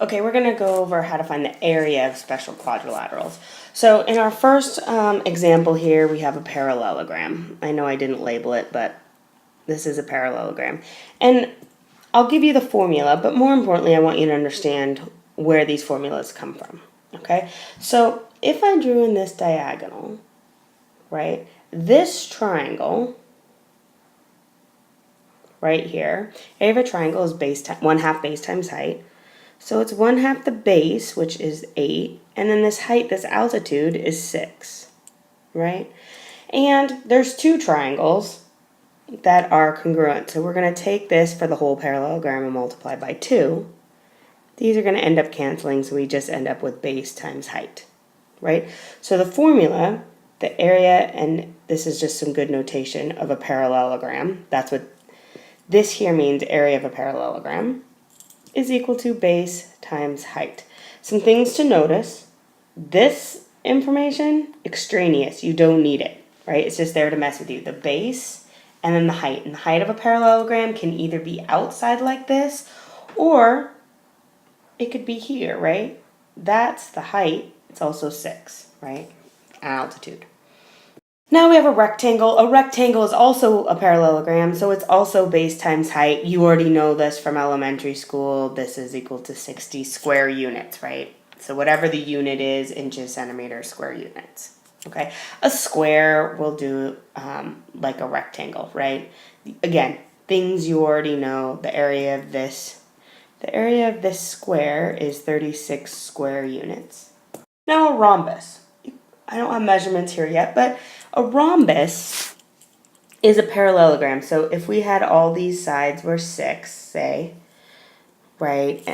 Okay, we're going to go over how to find the area of special quadrilaterals. So in our first example here, we have a parallelogram. I know I didn't label it, but this is a parallelogram. And I'll give you the formula, but more importantly, I want you to understand where these formulas come from. Okay, so if I drew in this diagonal, right, this triangle right here, area of a triangle is base 1/2 base times height. So it's 1/2 the base, which is 8, and then this height, this altitude, is 6, right? And there's two triangles that are congruent. So we're going to take this for the whole parallelogram and multiply by 2. These are going to end up canceling, so we just end up with base times height, right? So the formula, the area, and this is just some good notation of a parallelogram. That's what this here means, area of a parallelogram, is equal to base times height. Some things to notice. This information, extraneous. You don't need it, right? It's just there to mess with you. The base and then the height. And the height of a parallelogram can either be outside like this or it could be here, right? That's the height. It's also 6, right? Altitude. Now we have a rectangle. A rectangle is also a parallelogram, so it's also base times height. You already know this from elementary school. This is equal to 60 square units, right? So whatever the unit is, inches, centimeters, square units. Okay, a square will do like a rectangle, right? Again, things you already know. The area of this square is 36 square units. Now a rhombus. I don't have measurements here yet, but a rhombus is a parallelogram. So if we had all these sides were 6, say, right,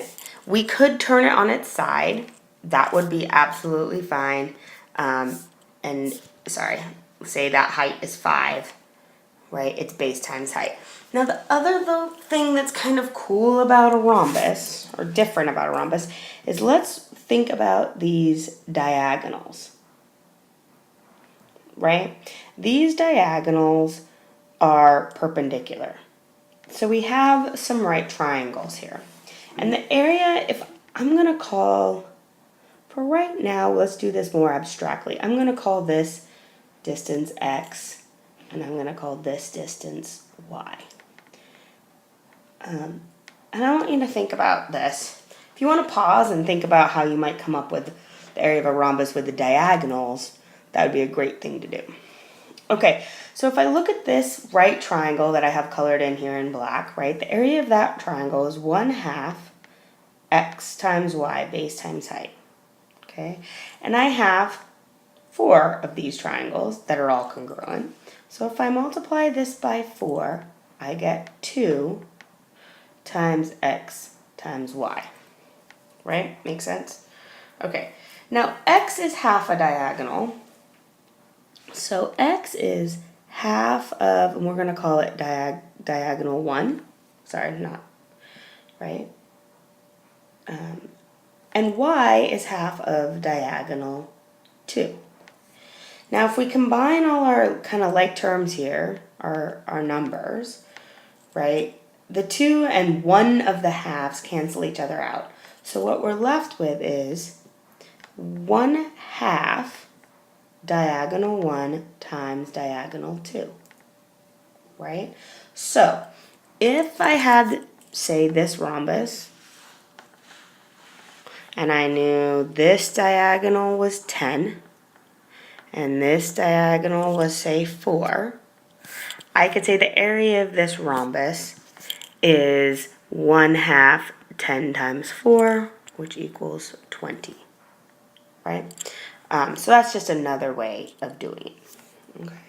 we could turn it on its side. That would be absolutely fine. And sorry, say that height is 5, right? It's base times height. Now the other thing that's kind of cool about a rhombus, or different about a rhombus, is let's think about these diagonals. Right? These diagonals are perpendicular. So we have some right triangles here. And the area, if I'm going to call, for right now, let's do this more abstractly. I'm going to call this distance x, and I'm going to call this distance y. And I want you to think about this. If you want to pause and think about how you might come up with the area of a rhombus with the diagonals, that would be a great thing to do. Okay, so if I look at this right triangle that I have colored in here in black, right, the area of that triangle is 1/2 x times y, base times height. Okay, and I have 4 of these triangles that are all congruent. So if I multiply this by 4, I get 2 times x times y. Right? Makes sense? Okay, now x is half a diagonal. So x is half of, and we're going to call it diagonal 1. Sorry, not, right? And y is half of diagonal 2. Now if we combine all our kind of like terms here, our numbers, right? The 2 and 1 of the halves cancel each other out. So what we're left with is 1/2 diagonal 1 times diagonal 2, right? So if I had, say, this rhombus, and I knew this diagonal was 10, and this diagonal was, say, 4, I could say the area of this rhombus is 1/2 10 times 4, which equals 20, right? So that's just another way of doing it. Okay.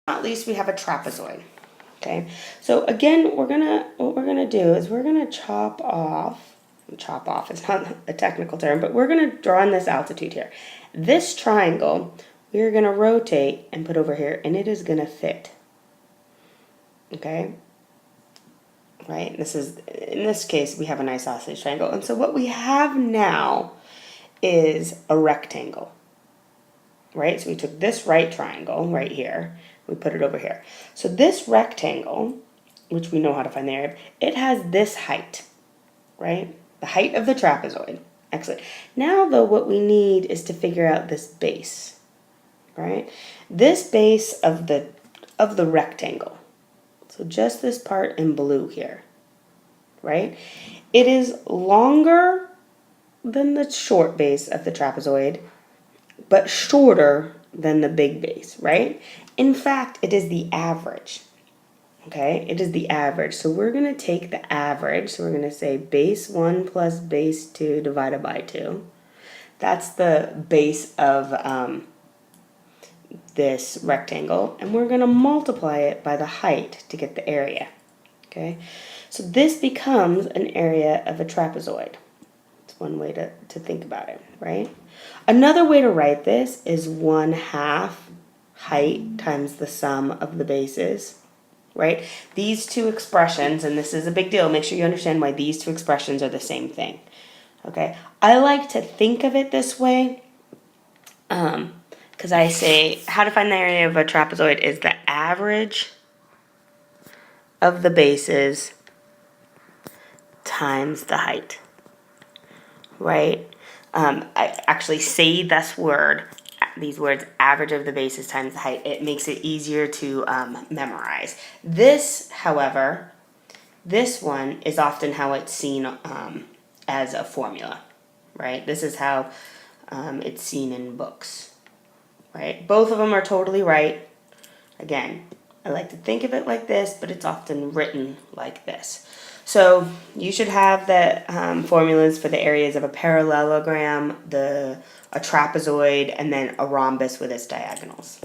At least we have a trapezoid. Okay. So again, what we're gonna do is we're gonna chop off. Chop off is not a technical term, but we're gonna draw in this altitude here. This triangle we're gonna rotate and put over here, and it is gonna fit. Okay. Right. This is, in this case, we have an isosceles triangle, and so what we have now is a rectangle. Right? So we took this right triangle right here, we put it over here. So this rectangle, which we know how to find the area, it has this height, right? the height of the trapezoid. Excellent. Now, though, what we need is to figure out this base, right? This base of the rectangle. So just this part in blue here, right? It is longer than the short base of the trapezoid, but shorter than the big base, right? In fact, it is the average. Okay, it is the average. So we're going to take the average. So we're going to say base 1 plus base 2 divided by 2. That's the base of this rectangle. And we're going to multiply it by the height to get the area. Okay, so this becomes an area of a trapezoid. It's one way to think about it, right? Another way to write this is 1/2 height times the sum of the bases. Right? These two expressions, and this is a big deal, make sure you understand why these two expressions are the same thing. Okay? I like to think of it this way because I say how to find the area of a trapezoid is the average of the bases times the height. Right? I actually say these words, average of the bases times the height. It makes it easier to memorize. This, however, this one is often how it's seen as a formula, right? This is how it's seen in books, right? Both of them are totally right. Again, I like to think of it like this, but it's often written like this. So you should have the formulas for the areas of a parallelogram, a trapezoid, and then a rhombus with its diagonals.